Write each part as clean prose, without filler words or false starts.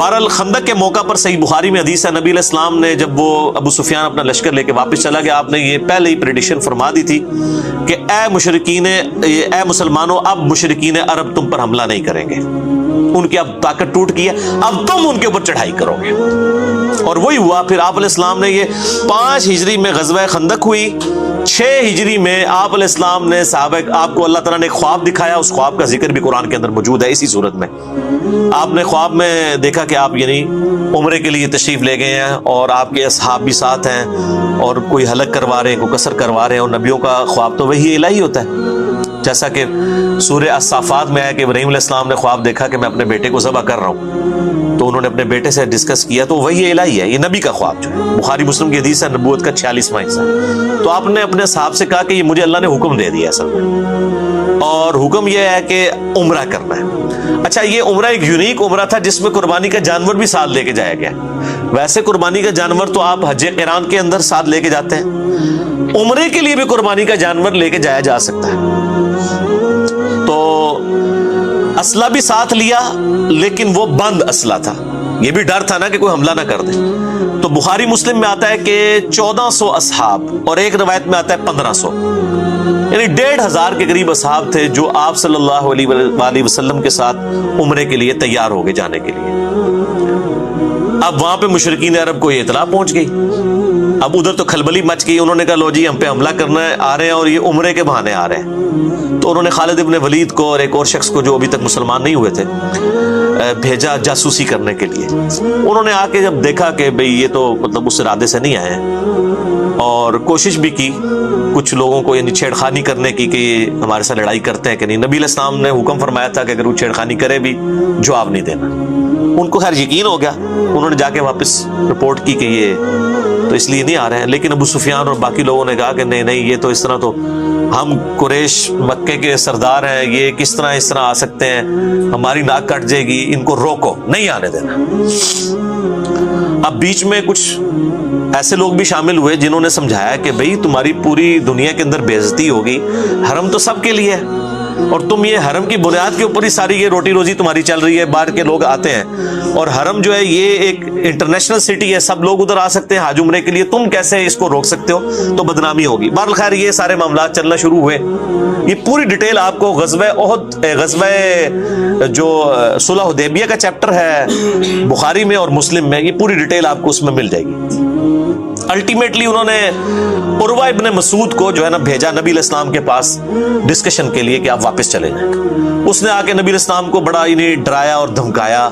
بہرحال خندق کے موقع پر صحیح بخاری میں حدیث ہے، نبی علیہ السلام نے جب وہ ابو سفیان اپنا لشکر لے کے واپس چلا گیا، آپ نے یہ پہلے ہی پریڈکشن فرما دی تھی کہ اے مسلمانوں، اب مشرکین عرب تم پر حملہ نہیں کریں گے، ان کی اب طاقت ٹوٹ گئی ہے، اب تم ان کے اوپر چڑھائی کرو گے۔ اور وہی ہوا۔ پھر آپ علیہ السلام نے یہ 5 ہجری میں غزوہ خندق ہوئی، 6 ہجری میں آپ علیہ السلام نے صحابہ، آپ کو اللہ تعالیٰ نے ایک خواب دکھایا، اس خواب کا ذکر بھی قرآن کے اندر موجود ہے اسی صورت میں۔ آپ نے خواب میں دیکھا کہ آپ یعنی عمرے کے لیے تشریف لے گئے ہیں اور آپ کے اصحاب بھی ساتھ ہیں، اور کوئی حلق کروا رہے ہیں، کوئی قصر کروا رہے ہیں، اور نبیوں کا خواب تو وہی الہی ہوتا ہے، جیسا کہ سورہ الصافات میں ہے کہ ابراہیم علیہ السلام نے خواب دیکھا کہ میں اپنے بیٹے کو ذبح کر رہا ہوں، تو انہوں نے اپنے بیٹے سے ڈسکس کیا، تو وہی الہی ہے، یہ نبی کا خواب جو ہے، بخاری مسلم کی حدیث ہے، نبوت کا 46واں حصہ۔ تو آپ نے اپنے صحاب سے کہا کہ یہ مجھے اللہ نے حکم دے دیا اصل میں، اور حکم یہ ہے کہ عمرہ کرنا ہے۔ اچھا، یہ عمرہ ایک یونیک عمرہ تھا جس میں قربانی کا جانور بھی ساتھ لے کے جایا گیا۔ ویسے قربانی کا جانور تو آپ حج قران کے اندر ساتھ لے کے جاتے ہیں، عمرے کے لیے بھی قربانی کا جانور لے کے جایا جا سکتا ہے۔ تو اسلحہ بھی ساتھ لیا، لیکن وہ بند اسلحہ تھا، یہ بھی ڈر تھا نا کہ کوئی حملہ نہ کر دے۔ تو بخاری مسلم میں آتا ہے کہ 1400 اصحاب، اور ایک روایت میں آتا ہے 1500، یعنی 1500 کے قریب اصحاب تھے جو آپ صلی اللہ علیہ وآلہ وسلم کے ساتھ عمرے کے لیے تیار ہو گئے جانے کے لیے۔ اب وہاں پہ مشرکین عرب کو یہ اطلاع پہنچ گئی، اب ادھر تو کھلبلی مچ گئی، انہوں نے کہا لو جی ہم پہ حملہ کرنا آ رہے ہیں، اور یہ عمرے کے بہانے آ رہے ہیں۔ تو انہوں نے خالد ابن ولید کو اور ایک اور شخص کو جو ابھی تک مسلمان نہیں ہوئے تھے بھیجا جاسوسی کرنے کے لیے۔ انہوں نے آ کے جب دیکھا کہ بھئی یہ تو مطلب اس ارادے سے نہیں آئے ہیں، اور کوشش بھی کی کچھ لوگوں کو یعنی چھیڑخانی کرنے کی کہ یہ ہمارے ساتھ لڑائی کرتے ہیں کہ نہیں۔ نبی علیہ السلام نے حکم فرمایا تھا کہ اگر وہ چھیڑخانی کرے بھی جواب نہیں دینا۔ ان کو خیر یقین ہو گیا، انہوں نے جا کے واپس رپورٹ کی کہ یہ تو اس لیے نہیں آ رہے ہیں۔ لیکن ابو سفیان اور باقی لوگوں نے کہا کہ نہیں یہ تو اس طرح تو ہم قریش مکے کے سردار ہیں، یہ کس طرح اس طرح آ سکتے ہیں، ہماری ناک کٹ جائے گی، ان کو روکو، نہیں آنے دینا۔ اب بیچ میں کچھ ایسے لوگ بھی شامل ہوئے جنہوں نے سمجھایا کہ بھئی تمہاری پوری دنیا کے اندر بے عزتی ہوگی، حرم تو سب کے لیے ہے، اور تم یہ حرم کی بنیاد کے اوپر ہی ساری یہ روٹی روزی تمہاری چل رہی ہے، باہر کے لوگ آتے ہیں، اور حرم جو ہے یہ ایک انٹرنیشنل سٹی ہے، سب لوگ ادھر آ سکتے ہیں حج عمرے کے لیے، تم کیسے اس کو روک سکتے ہو، تو بدنامی ہوگی۔ بہرحال خیر یہ سارے معاملات چلنا شروع ہوئے۔ یہ پوری ڈیٹیل آپ کو غزوہ جو صلح حدیبیہ کا چیپٹر ہے بخاری میں اور مسلم میں، یہ پوری ڈیٹیل آپ کو اس میں مل جائے گی۔ الٹیمیٹلی انہوں نے عروہ ابن مسعود کو جو ہے نا بھیجا نبی علیہ السلام کے پاس ڈسکشن کے لیے کہ آپ واپس چلے جائیں۔ اس نے آ کے نبی علیہ السلام کو بڑا یعنی ڈرایا اور دھمکایا،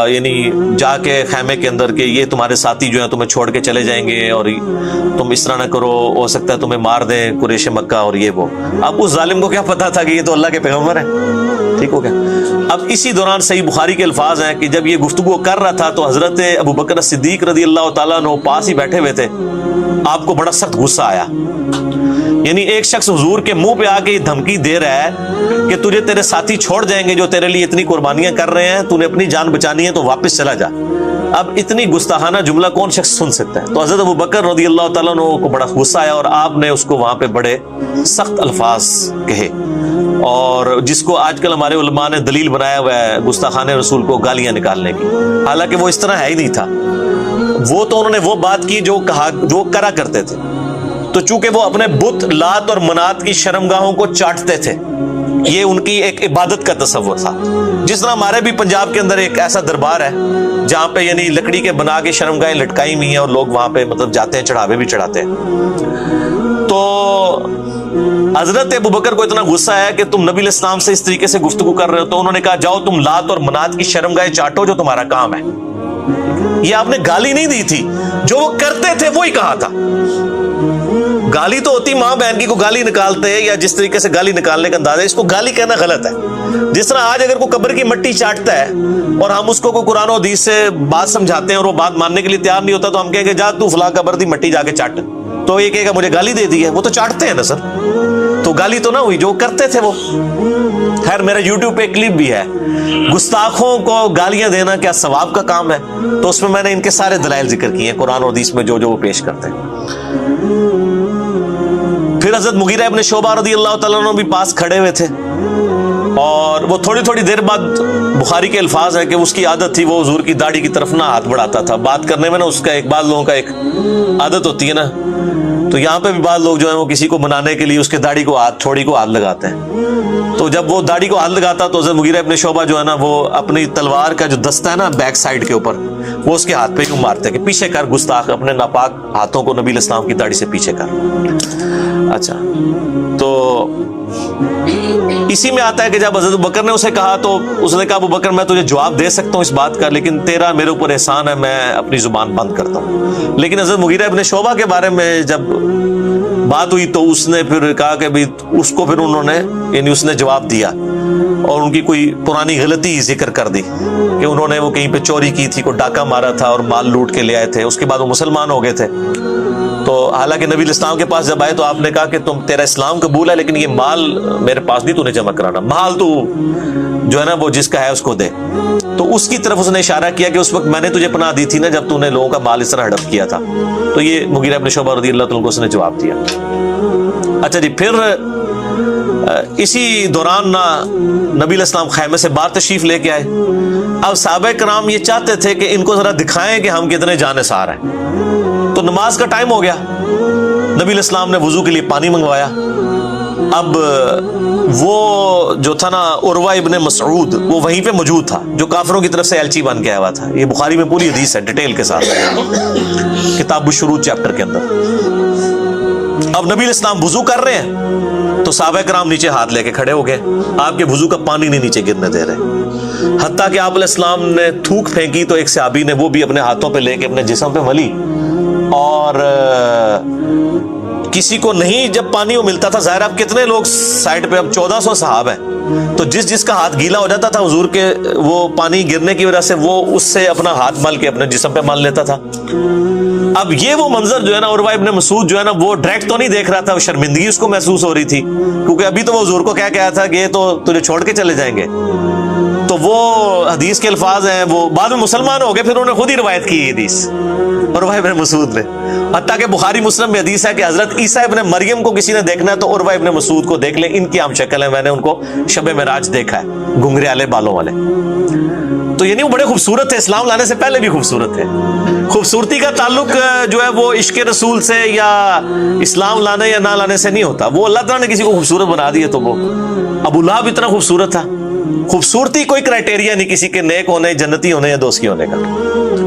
یعنی جا کے خیمے کے اندر کہ یہ تمہارے ساتھی جو ہیں تمہیں چھوڑ کے چلے جائیں گے، اور تم اس طرح نہ کرو، ہو سکتا ہے تمہیں مار دیں قریش مکہ اور یہ وہ۔ اب اس ظالم کو کیا پتا تھا کہ یہ تو اللہ کے پیغمبر ہیں، ٹھیک ہو گیا۔ اب اسی دوران صحیح بخاری کے الفاظ ہیں کہ جب یہ گفتگو کر رہا تھا تو حضرت ابو بکر صدیق رضی اللہ تعالیٰ عنہ پاس ہی بیٹھے ہوئے تھے، آپ کو بڑا سخت غصہ آیا، یعنی ایک شخص حضور کے منہ پہ آ کے یہ دھمکی دے رہا ہے کہ تجھے تیرے ساتھی چھوڑ جائیں گے جو تیرے لیے اتنی قربانیاں کر رہے ہیں، تو نے اپنی جان بچانی ہے تو واپس چلا جا۔ اب اتنی گستاخانہ جملہ کون شخص سن سکتا ہے؟ تو حضرت ابو بکر رضی اللہ تعالیٰ عنہ کو بڑا غصہ آیا، اور آپ نے اس کو وہاں پہ بڑے سخت الفاظ کہے، اور جس کو آج کل ہمارے علماء نے دلیل بنایا ہوا ہے گستاخانہ رسول کو گالیاں نکالنے کی، حالانکہ وہ اس طرح ہے ہی نہیں تھا۔ وہ تو انہوں نے وہ بات کی جو کرا کرتے تھے، تو چونکہ وہ اپنے بت لات اور منات کی شرمگاہوں کو چاٹتے تھے، یہ ان کی ایک عبادت کا تصور تھا۔ جس طرح ہمارے بھی پنجاب کے اندر ایک ایسا دربار ہے جہاں پہ یعنی لکڑی کے بنا کے شرمگاہیں لٹکائی ہوئی ہیں، اور لوگ وہاں پہ مطلب جاتے ہیں، چڑھاوے بھی چڑھاتے ہیں۔ تو حضرت ابو بکر کو اتنا غصہ ہے کہ تم نبی علیہ السلام سے اس طریقے سے گفتگو کر رہے ہو، تو انہوں نے کہا جاؤ تم لات اور منات کی شرمگاہیں چاٹو، جو تمہارا کام ہے۔ یہ آپ نے گالی نہیں دی تھی، جو وہ کرتے تھے وہی کہا تھا۔ گالی تو ہوتی ماں بہن کی کو گالی نکالتے ہیں، یا جس طریقے سے گالی نکالنے کا انداز ہے، اس کو گالی کہنا غلط ہے۔ جس طرح آج اگر کوئی قبر کی مٹی چاٹتا ہے اور ہم اس کو کوئی قرآن و حدیث سے بات سمجھاتے ہیں اور وہ بات ماننے کے لیے تیار نہیں ہوتا، تو ہم کہیں گے جا تو فلاں قبر دی مٹی جا کے چاٹ، تو یہ کہے گا مجھے گالی دے دی ہے۔ وہ تو چاٹتے ہیں نا سر، تو گالی تو نہ ہوئی، جو کرتے تھے وہ۔ خیر میرا یوٹیوب پہ کلپ بھی ہے، گستاخوں کو گالیاں دینا کیا ثواب کا کام ہے، تو اس میں میں نے ان کے سارے دلائل ذکر کیے ہیں قرآن و حدیث میں جو وہ پیش کرتے ہیں۔ پھر حضرت مغیرہ ابن شعبہ رضی اللہ تعالیٰ عنہ بھی پاس کھڑے ہوئے تھے، اور وہ تھوڑی تھوڑی دیر بعد بخاری کے الفاظ ہیں کہ اس کی عادت تھی وہ حضور کی داڑھی کی طرف نہ ہاتھ بڑھاتا تھا بات کرنے میں نا. اس کا ایک بعض لوگوں کا ایک عادت ہوتی ہے نا, تو یہاں پہ بھی بعض لوگ جو ہیں وہ کسی کو منانے کے لیے اس کے داڑھی کو ہاتھ تھوڑی کو ہاتھ لگاتے ہیں. تو جب وہ داڑھی کو ہاتھ لگاتا تو حضرت مغیرہ ابن شعبہ جو ہے نا وہ اپنی تلوار کا جو دستہ ہے نا بیک سائڈ کے اوپر وہ اس کے ہاتھ پہ یوں مارتے کہ پیچھے کر گستاخ, اپنے ناپاک ہاتھوں کو نبی علیہ السلام کی داڑھی سے پیچھے کر. اچھا, تو اسی میں آتا ہے کہ جب حضرت بکر نے اسے کہا تو اس نے کہا ابو بکر میں تجھے جواب دے سکتا ہوں اس بات کا, لیکن تیرا میرے اوپر احسان ہے, میں اپنی زبان بند کرتا ہوں. لیکن حضرت مغیرہ ابن شعبہ کے بارے میں جب بات ہوئی تو اس نے پھر کہا کہ بھی اس کو پھر انہوں نے یعنی اس نے جواب دیا اور ان کی کوئی پرانی غلطی ذکر کر دی کہ انہوں نے وہ کہیں پہ چوری کی تھی, کوئی ڈاکہ مارا تھا اور مال لوٹ کے لے آئے تھے. اس کے بعد وہ مسلمان ہو گئے تھے. تو حالانکہ نبی علیہ السلام کے پاس جب آئے تو آپ نے کہا کہ تیرا اسلام قبول ہے لیکن یہ مال میرے پاس نہیں, تو نے جمع کرانا, مال تو جو ہے نا وہ جس کا ہے اس کو دے. تو اس کی طرف اس نے اشارہ کیا کہ اس وقت میں نے تجھے پناہ دی تھی نا جب تو نے لوگوں کا مال اس طرح ہڑپ کیا تھا. تو یہ مغیرہ ابن شعبہ رضی اللہ عنہ کو اس نے جواب دیا. اچھا جی, پھر اسی دوران نا نبی علیہ السلام خیمے سے باہر تشریف لے کے آئے. اب صحابہ کرام یہ چاہتے تھے کہ ان کو ذرا دکھائیں کہ ہم کتنے جانثار ہیں. تو نماز کا ٹائم ہو گیا, نبی علیہ السلام نے وضو کے لیے پانی منگوایا. اب وہ جو تھا نا عروہ ابن مسعود وہ وہیں پہ موجود تھا جو کافروں کی طرف سے ایلچی بن کے آیا ہوا تھا. یہ بخاری میں پوری حدیث ہے ڈیٹیل کے ساتھ, کتاب الشروط چیپٹر کے اندر. اب نبی علیہ السلام وضو کر رہے ہیں تو صحابہ کرام نیچے ہاتھ لے کے کھڑے ہو گئے, آپ کے وضو کا پانی نہیں نیچے گرنے دے رہے. حتیٰ کہ آپ علیہ السلام نے تھوک پھینکی تو ایک صحابی نے وہ بھی اپنے ہاتھوں پہ لے کے اپنے جسم پہ ملی, اور کسی کو نہیں جب پانی وہ ملتا تھا, ظاہر اب کتنے لوگ سائڈ پہ, اب 1400 صحاب ہیں, تو جس کا ہاتھ گیلا ہو جاتا تھا حضور کے وہ پانی گرنے کی وجہ سے وہ اس سے اپنا ہاتھ مل کے اپنے جسم پہ مل لیتا تھا. اب یہ وہ منظر جو ہے نا عروہ ابن مسعود جو ہے نا وہ ڈائریکٹ تو نہیں دیکھ رہا تھا, وہ شرمندگی اس کو محسوس ہو رہی تھی کیونکہ ابھی تو وہ حضور کو کیا کہا تھا کہ یہ تو تجھے چھوڑ کے چلے جائیں گے. تو وہ حدیث کے الفاظ ہیں, وہ بعد میں مسلمان ہو گئے, پھر انہوں نے خود ہی روایت کی حدیث عروہ ابن مسعود نے. حتیٰ کہ بخاری مسلم میں حدیث ہے کہ حضرت عیسیٰ ابن مریم کو کسی نے دیکھنا ہے تو عروہ ابن مسعود کو دیکھ لیں, ان کی عام شکل ہے, میں نے ان کو شب معراج دیکھا ہے, گھنگریالے بالوں والے. تو یعنی وہ بڑے خوبصورت تھے, اسلام لانے سے پہلے بھی خوبصورت تھے. خوبصورتی کا تعلق جو ہے وہ عشق رسول سے یا اسلام لانے یا نہ لانے سے نہیں ہوتا, وہ اللہ تعالیٰ نے کسی کو خوبصورت بنا دیا. تو وہ ابو لہب اتنا خوبصورت تھا. خوبصورتی کوئی کرائٹیریا نہیں کسی کے نیک ہونے, جنتی ہونے یا دوستی ہونے کا.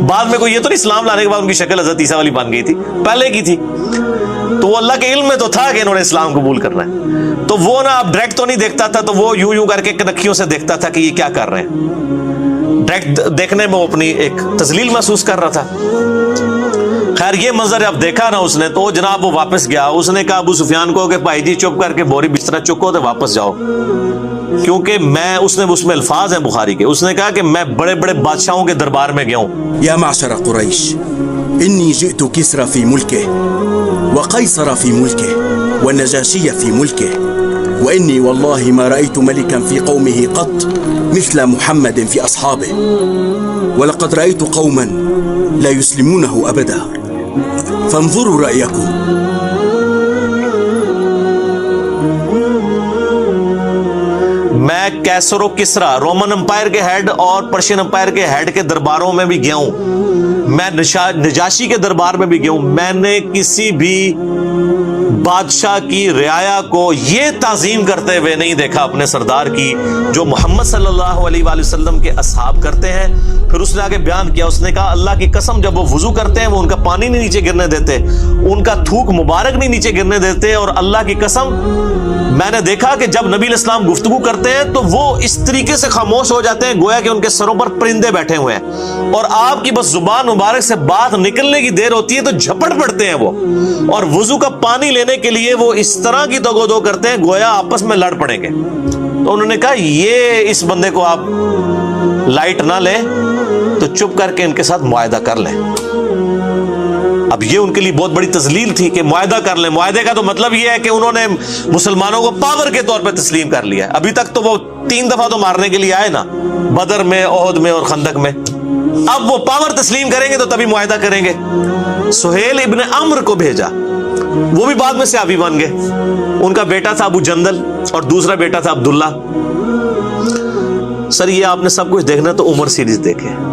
بعد میں کوئی یہ تو نہیں اسلام لانے کے بعد ان کی شکل حضرت عیسیٰ والی بن گئی تھی, پہلے کی تھی. تو وہ اللہ کے علم میں تو تھا کہ انہوں نے اسلام قبول کرنا ہے, تو وہ نا اب ڈائریکٹ تو نہیں دیکھتا تھا, تو وہ یوں کر کے نکھیوں سے دیکھتا تھا کہ یہ کیا کر رہے ہیں. ڈائریکٹ دیکھنے میں وہ اپنی ایک تذلیل محسوس کر رہا تھا. خیر یہ منظر اب دیکھا نا اس نے تو جناب وہ واپس گیا. اس نے کہا ابو سفیان کو کہ بھائی جی چپ کر کے بوری بستر چکو تو واپس جاؤ, کیونکہ میں اس میں الفاظ ہیں بخاری کے, اس نے کہا کہ میں بڑے بڑے بادشاہوں کے دربار میں گیا ہوں. یا معشر قریش انی جئت کسرا فی ملکه وقیصر فی ملکه والنجاشی فی ملکه وانی والله ما رأيت ملكا في قومه قط مثل محمد في أصحابه ولقد رأيت قوما لا يسلمونه أبدا فانظروا رأيكم. میں کیسر و کسرا رومن امپائر کے ہیڈ اور پرشین امپائر کے ہیڈ کے درباروں میں بھی گیا ہوں, میں نجاشی کے دربار میں بھی گیا ہوں. میں نے کسی بھی بادشاہ کی رعایا کو یہ تعظیم کرتے ہوئے نہیں دیکھا اپنے سردار کی جو محمد صلی اللہ علیہ وآلہ وسلم کے اصحاب کرتے ہیں. پھر اس نے آگے بیان کیا, اس نے کہا اللہ کی قسم جب وہ وضو کرتے ہیں وہ ان کا پانی نہیں نیچے گرنے دیتے, ان کا تھوک مبارک نہیں نیچے گرنے دیتے, اور اللہ کی قسم میں نے دیکھا کہ جب نبی علیہ السلام گفتگو کرتے ہیں تو وہ اس طریقے سے خاموش ہو جاتے ہیں گویا کہ ان کے سروں پر پرندے بیٹھے ہوئے ہیں, اور آپ کی بس زبان مبارک سے بات نکلنے کی دیر ہوتی ہے تو جھپٹ پڑتے ہیں وہ, اور وضو کا پانی لینے کے لیے وہ اس طرح کی دگو کرتے ہیں گویا آپس میں لڑ پڑیں گے. تو انہوں نے کہا یہ اس بندے کو آپ لائٹ نہ لیں تو چپ کر کے ان کے ساتھ معاہدہ کر لیں. اب یہ ان کے لیے بہت بڑی تذلیل تھی کہ معاہدہ کر لیں. معاہدے کا تو مطلب یہ ہے کہ انہوں نے مسلمانوں کو پاور کے طور پہ تسلیم کر لیا. ابھی تک تو وہ 3 دفعہ تو مارنے کے لیے آئے نا, بدر میں, احد میں اور خندق میں. اب وہ پاور تسلیم کریں گے تو تبھی معاہدہ کریں گے. سہیل ابن عمرو کو بھیجا, وہ بھی بعد میں صحابی بن گئے. ان کا بیٹا تھا ابو جندل اور دوسرا بیٹا تھا عبداللہ. سر یہ آپ نے سب کچھ دیکھنا تو عمر سیریز دیکھیں.